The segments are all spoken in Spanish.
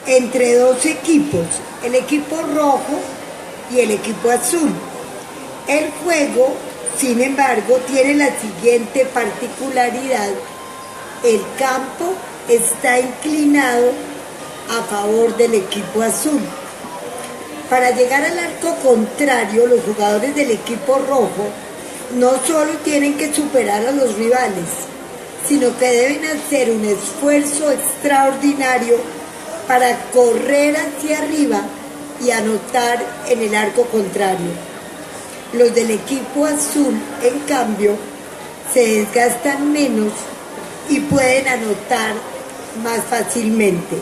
entre dos equipos, el equipo rojo y el equipo azul. El juego, sin embargo, tiene la siguiente particularidad: el campo está inclinado a favor del equipo azul. Para llegar al arco contrario, los jugadores del equipo rojo no solo tienen que superar a los rivales, sino que deben hacer un esfuerzo extraordinario para correr hacia arriba y anotar en el arco contrario. Los del equipo azul, en cambio, se desgastan menos y pueden anotar más fácilmente.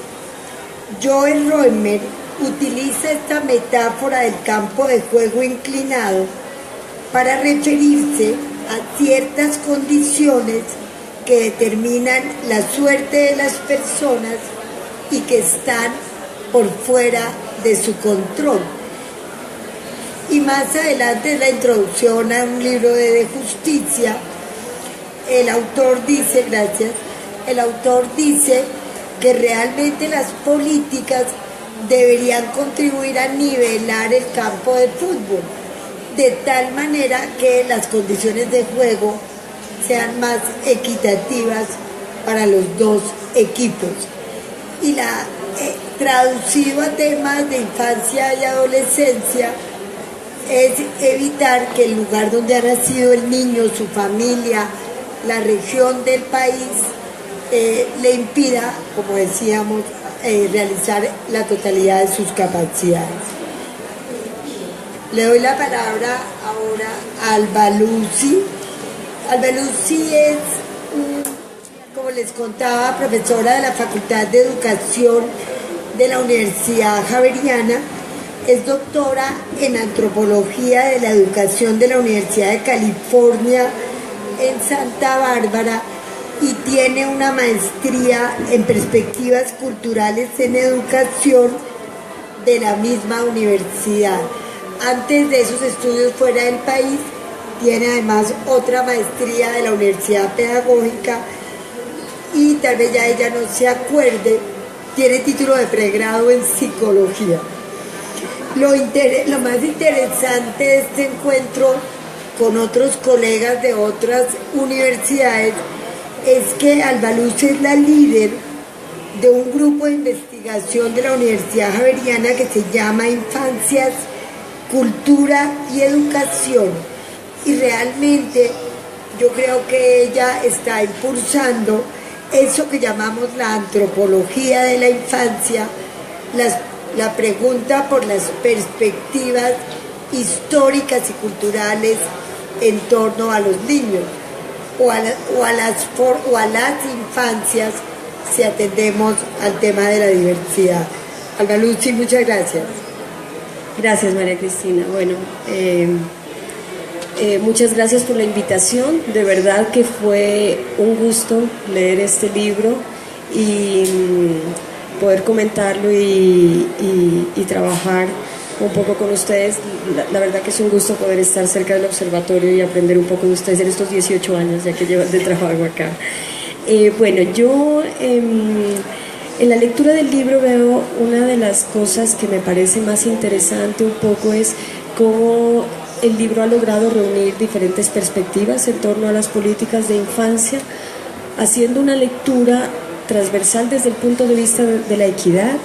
Joel Roemer utiliza esta metáfora del campo de juego inclinado para referirse a ciertas condiciones que determinan la suerte de las personas y que están por fuera de su control. Y más adelante, en la introducción a un libro de justicia, el autor dice que realmente las políticas deberían contribuir a nivelar el campo de fútbol, de tal manera que las condiciones de juego sean más equitativas para los dos equipos. Y traducido a temas de infancia y adolescencia, es evitar que el lugar donde ha nacido el niño, su familia, la región del país, le impida, como decíamos, realizar la totalidad de sus capacidades. Le doy la palabra ahora a Alba Lucy. Alba Lucy es, como les contaba, profesora de la Facultad de Educación de la Universidad Javeriana. Es doctora en Antropología de la Educación de la Universidad de California en Santa Bárbara y tiene una maestría en Perspectivas Culturales en Educación de la misma universidad. Antes de esos estudios fuera del país, tiene además otra maestría de la Universidad Pedagógica y tal vez ya ella no se acuerde, tiene título de pregrado en Psicología. Lo más interesante de este encuentro con otros colegas de otras universidades es que Alba Lucy es la líder de un grupo de investigación de la Universidad Javeriana que se llama Infancias, Cultura y Educación. Y realmente yo creo que ella está impulsando eso que llamamos la antropología de la infancia, la pregunta por las perspectivas históricas y culturales en torno a los niños o a las infancias si atendemos al tema de la diversidad. Alba Lucy, muchas gracias. Gracias, María Cristina. Bueno, muchas gracias por la invitación. De verdad que fue un gusto leer este libro y poder comentarlo y trabajar un poco con ustedes. La verdad que es un gusto poder estar cerca del observatorio y aprender un poco de ustedes en estos 18 años ya que llevan de trabajo acá. Bueno, yo en la lectura del libro veo una de las cosas que me parece más interesante un poco es cómo el libro ha logrado reunir diferentes perspectivas en torno a las políticas de infancia, haciendo una lectura transversal desde el punto de vista de la equidad,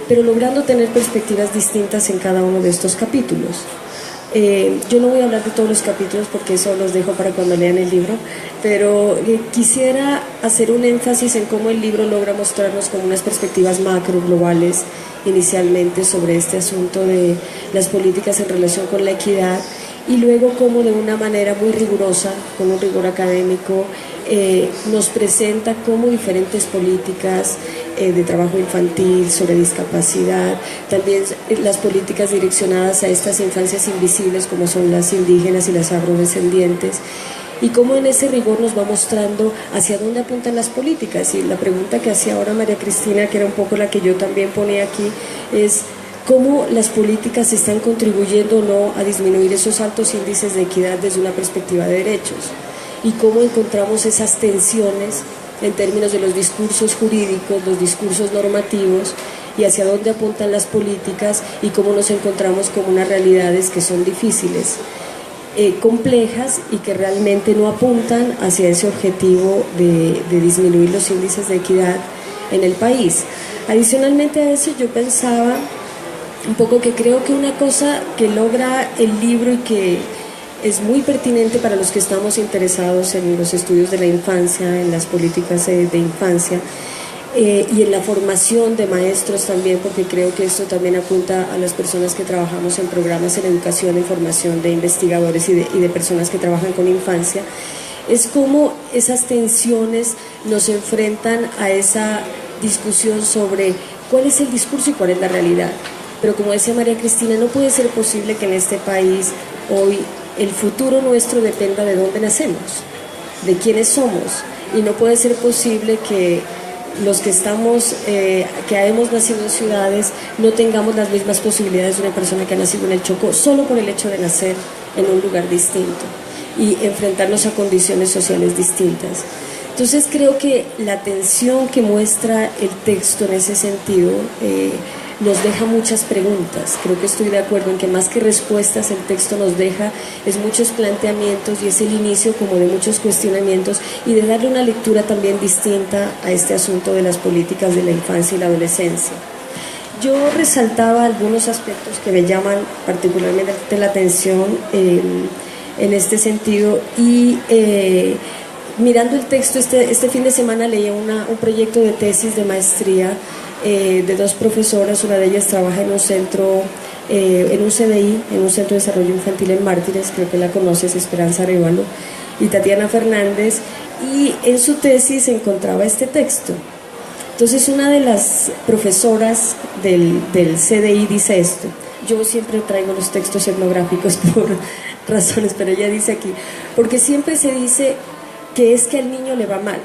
pero logrando tener perspectivas distintas en cada uno de estos capítulos. Yo no voy a hablar de todos los capítulos porque eso los dejo para cuando lean el libro, pero quisiera hacer un énfasis en cómo el libro logra mostrarnos como unas perspectivas macro, globales, inicialmente sobre este asunto de las políticas en relación con la equidad, y luego cómo de una manera muy rigurosa, con un rigor académico, nos presenta cómo diferentes políticas de trabajo infantil, sobre discapacidad, también las políticas direccionadas a estas infancias invisibles como son las indígenas y las afrodescendientes, y cómo en ese rigor nos va mostrando hacia dónde apuntan las políticas. Y la pregunta que hacía ahora María Cristina, que era un poco la que yo también ponía aquí, es cómo las políticas están contribuyendo o no a disminuir esos altos índices de equidad desde una perspectiva de derechos, y cómo encontramos esas tensiones en términos de los discursos jurídicos, los discursos normativos, y hacia dónde apuntan las políticas y cómo nos encontramos con unas realidades que son difíciles, complejas y que realmente no apuntan hacia ese objetivo de disminuir los índices de equidad en el país. Adicionalmente a eso, yo pensaba un poco que creo que una cosa que logra el libro y que es muy pertinente para los que estamos interesados en los estudios de la infancia, en las políticas de infancia y en la formación de maestros también, porque creo que esto también apunta a las personas que trabajamos en programas en educación, en formación de investigadores y de personas que trabajan con infancia, es cómo esas tensiones nos enfrentan a esa discusión sobre cuál es el discurso y cuál es la realidad. Pero como decía María Cristina, no puede ser posible que en este país hoy el futuro nuestro dependa de dónde nacemos, de quiénes somos, y no puede ser posible que los que hemos nacido en ciudades no tengamos las mismas posibilidades de una persona que ha nacido en el Chocó solo por el hecho de nacer en un lugar distinto y enfrentarnos a condiciones sociales distintas. Entonces creo que la tensión que muestra el texto en ese sentido nos deja muchas preguntas. Creo que estoy de acuerdo en que más que respuestas el texto nos deja es muchos planteamientos y es el inicio como de muchos cuestionamientos y de darle una lectura también distinta a este asunto de las políticas de la infancia y la adolescencia. Yo resaltaba algunos aspectos que me llaman particularmente la atención en este sentido y mirando el texto este fin de semana leí un proyecto de tesis de maestría de dos profesoras. Una de ellas trabaja en un centro, en un CDI, en un Centro de Desarrollo Infantil en Mártires, creo que la conoces, Esperanza Arévalo, y Tatiana Fernández, y en su tesis encontraba este texto. Entonces una de las profesoras del CDI dice esto. Yo siempre traigo los textos etnográficos por razones, pero ella dice aquí, porque siempre se dice que es que al niño le va mal,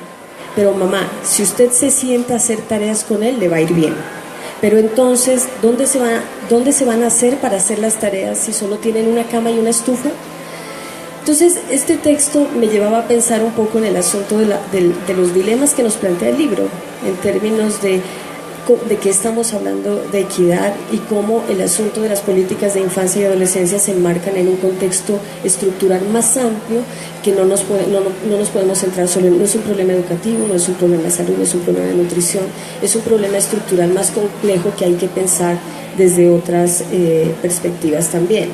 pero mamá, si usted se sienta a hacer tareas con él, le va a ir bien. Pero entonces, ¿dónde se van a hacer para hacer las tareas si solo tienen una cama y una estufa? Entonces, este texto me llevaba a pensar un poco en el asunto de los dilemas que nos plantea el libro, en términos de qué estamos hablando de equidad y cómo el asunto de las políticas de infancia y adolescencia se enmarcan en un contexto estructural más amplio que no nos podemos centrar solo en, no es un problema educativo, no es un problema de salud, no es un problema de nutrición, es un problema estructural más complejo que hay que pensar desde otras perspectivas también.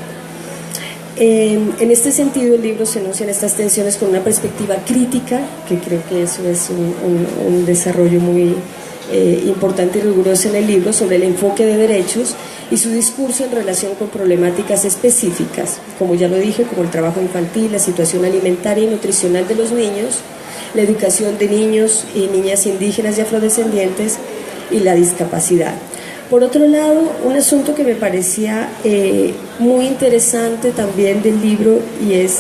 En este sentido, el libro se enuncian estas tensiones con una perspectiva crítica, que creo que eso es un desarrollo muy importante y riguroso en el libro, sobre el enfoque de derechos y su discurso en relación con problemáticas específicas, como ya lo dije, como el trabajo infantil, la situación alimentaria y nutricional de los niños, la educación de niños y niñas indígenas y afrodescendientes y la discapacidad. Por otro lado, un asunto que me parecía muy interesante también del libro y es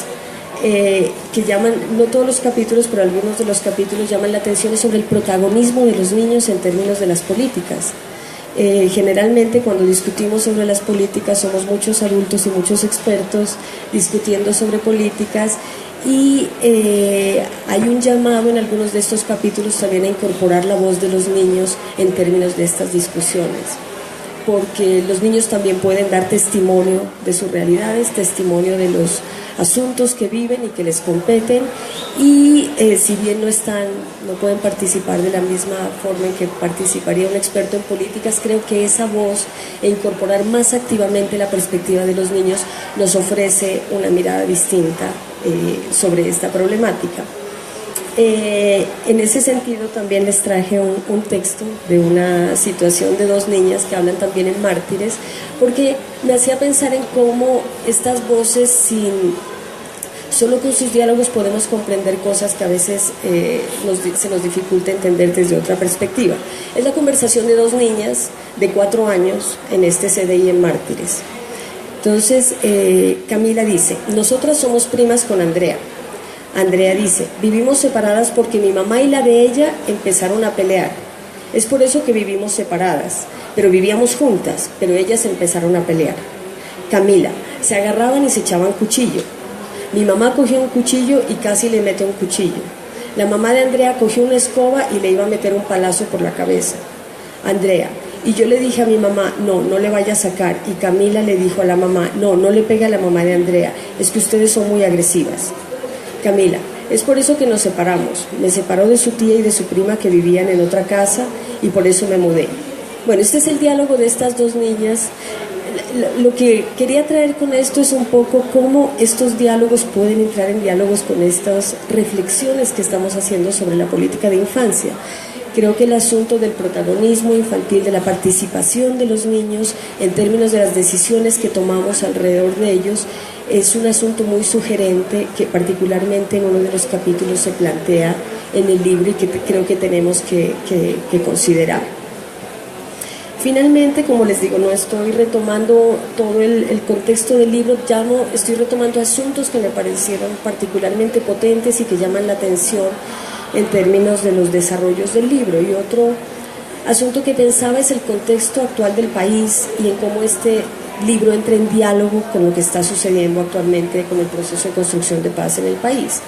que llaman, no todos los capítulos, pero algunos de los capítulos llaman la atención sobre el protagonismo de los niños en términos de las políticas. Generalmente cuando discutimos sobre las políticas somos muchos adultos y muchos expertos discutiendo sobre políticas y hay un llamado en algunos de estos capítulos también a incorporar la voz de los niños en términos de estas discusiones, porque los niños también pueden dar testimonio de sus realidades, testimonio de los asuntos que viven y que les competen y si bien no pueden participar de la misma forma en que participaría un experto en políticas, creo que esa voz e incorporar más activamente la perspectiva de los niños nos ofrece una mirada distinta sobre esta problemática. En ese sentido también les traje un texto de una situación de dos niñas que hablan también en Mártires, porque me hacía pensar en cómo estas voces, solo con sus diálogos podemos comprender cosas que a veces se nos dificulta entender desde otra perspectiva. Es la conversación de dos niñas de 4 años en este CDI en Mártires. Entonces Camila dice: nosotras somos primas con Andrea. Andrea dice: vivimos separadas porque mi mamá y la de ella empezaron a pelear. Es por eso que vivimos separadas, pero vivíamos juntas, pero ellas empezaron a pelear. Camila: se agarraban y se echaban cuchillo. Mi mamá cogió un cuchillo y casi le mete un cuchillo. La mamá de Andrea cogió una escoba y le iba a meter un palazo por la cabeza. Andrea: Y yo le dije a mi mamá, no, no le vaya a sacar. Y Camila le dijo a la mamá, no, no le pegue a la mamá de Andrea, es que ustedes son muy agresivas. Camila, es por eso que nos separamos. Me separó de su tía y de su prima que vivían en otra casa y por eso me mudé. Bueno, este es el diálogo de estas dos niñas. Lo que quería traer con esto es un poco cómo estos diálogos pueden entrar en diálogos con estas reflexiones que estamos haciendo sobre la política de infancia. Creo que el asunto del protagonismo infantil, de la participación de los niños en términos de las decisiones que tomamos alrededor de ellos, es un asunto muy sugerente que particularmente en uno de los capítulos se plantea en el libro y que creo que tenemos que considerar. Finalmente, como les digo, no estoy retomando todo el contexto del libro, estoy retomando asuntos que me parecieron particularmente potentes y que llaman la atención en términos de los desarrollos del libro. Y otro asunto que pensaba es el contexto actual del país y en cómo este libro entra en diálogo con lo que está sucediendo actualmente con el proceso de construcción de paz en el país.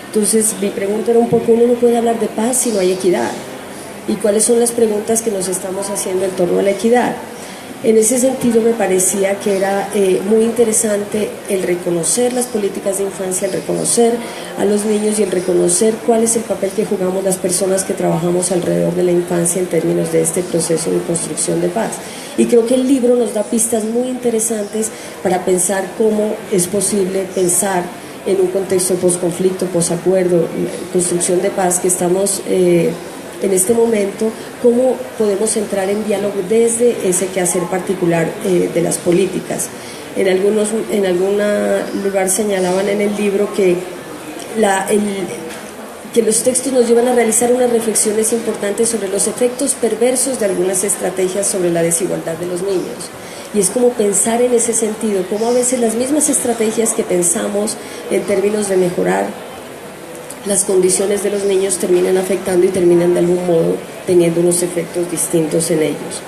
Entonces, mi pregunta era un poco, uno no puede hablar de paz si no hay equidad. ¿Y cuáles son las preguntas que nos estamos haciendo en torno a la equidad? En ese sentido me parecía que era muy interesante el reconocer las políticas de infancia, el reconocer a los niños y el reconocer cuál es el papel que jugamos las personas que trabajamos alrededor de la infancia en términos de este proceso de construcción de paz. Y creo que el libro nos da pistas muy interesantes para pensar cómo es posible pensar en un contexto de posconflicto, posacuerdo, construcción de paz que estamos en este momento, cómo podemos entrar en diálogo desde ese quehacer particular de las políticas. En algún lugar señalaban en el libro que los textos nos llevan a realizar unas reflexiones importantes sobre los efectos perversos de algunas estrategias sobre la desigualdad de los niños. Y es como pensar en ese sentido, cómo a veces las mismas estrategias que pensamos en términos de mejorar las condiciones de los niños terminan afectando y terminan de algún modo teniendo unos efectos distintos en ellos.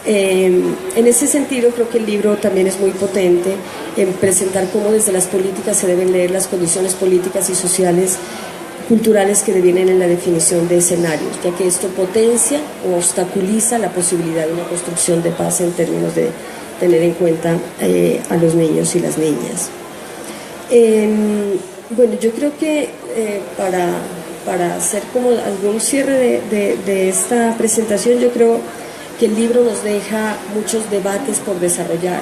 En ese sentido creo que el libro también es muy potente en presentar cómo desde las políticas se deben leer las condiciones políticas y sociales culturales que devienen en la definición de escenarios, ya que esto potencia o obstaculiza la posibilidad de una construcción de paz en términos de tener en cuenta a los niños y las niñas. Bueno, yo creo que para hacer como algún cierre de esta presentación, yo creo que el libro nos deja muchos debates por desarrollar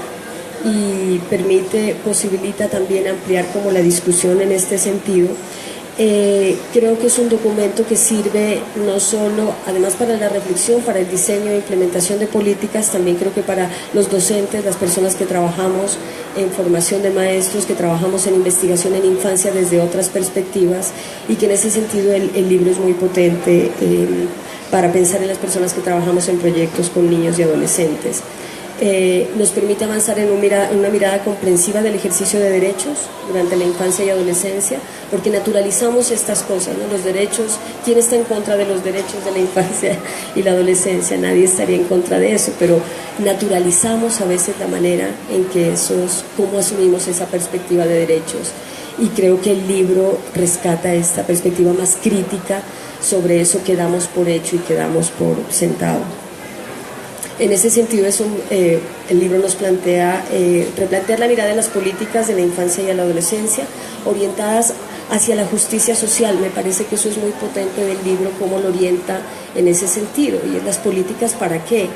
y posibilita también ampliar como la discusión en este sentido. Creo que es un documento que sirve no solo, además para la reflexión, para el diseño e implementación de políticas, también creo que para los docentes, las personas que trabajamos en formación de maestros, que trabajamos en investigación en infancia desde otras perspectivas, y que en ese sentido el libro es muy potente para pensar en las personas que trabajamos en proyectos con niños y adolescentes. Nos permite avanzar en una mirada comprensiva del ejercicio de derechos durante la infancia y adolescencia, porque naturalizamos estas cosas, ¿no? Los derechos, ¿quién está en contra de los derechos de la infancia y la adolescencia? Nadie estaría en contra de eso, pero naturalizamos a veces la manera en que cómo asumimos esa perspectiva de derechos, y creo que el libro rescata esta perspectiva más crítica sobre eso que damos por hecho y que damos por sentado. En ese sentido, el libro nos plantea replantear la mirada de las políticas de la infancia y a la adolescencia orientadas hacia la justicia social. Me parece que eso es muy potente del libro, cómo lo orienta en ese sentido, y en las políticas para qué.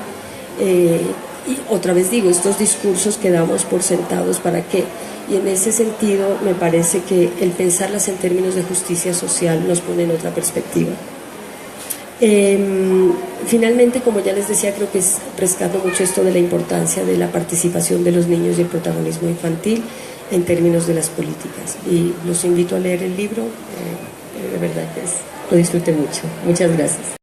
Y otra vez digo, estos discursos que damos por sentados, ¿para qué? Y en ese sentido me parece que el pensarlas en términos de justicia social nos pone en otra perspectiva. Finalmente, como ya les decía, creo que rescato mucho esto de la importancia de la participación de los niños y el protagonismo infantil en términos de las políticas, y los invito a leer el libro, de verdad que lo disfruté mucho. Muchas gracias.